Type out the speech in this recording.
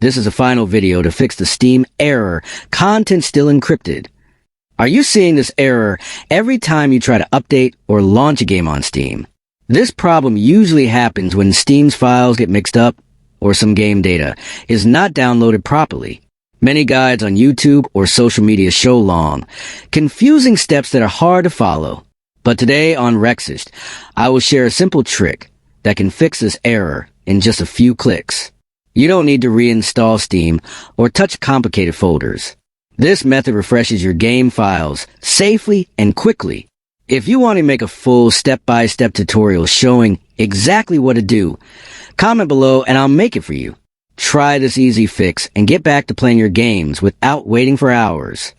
This is a final video to fix the Steam error, content still encrypted. Are you seeing this error every time you try to update or launch a game on Steam? This problem usually happens when Steam's files get mixed up or some game data is not downloaded properly. Many guides on YouTube or social media show long, confusing steps that are hard to follow. But today on Rexist, I will share a simple trick that can fix this error in just a few clicks. You don't need to reinstall Steam or touch complicated folders. This method refreshes your game files safely and quickly. If you want to make a full step-by-step tutorial showing exactly what to do, comment below and I'll make it for you. Try this easy fix and get back to playing your games without waiting for hours.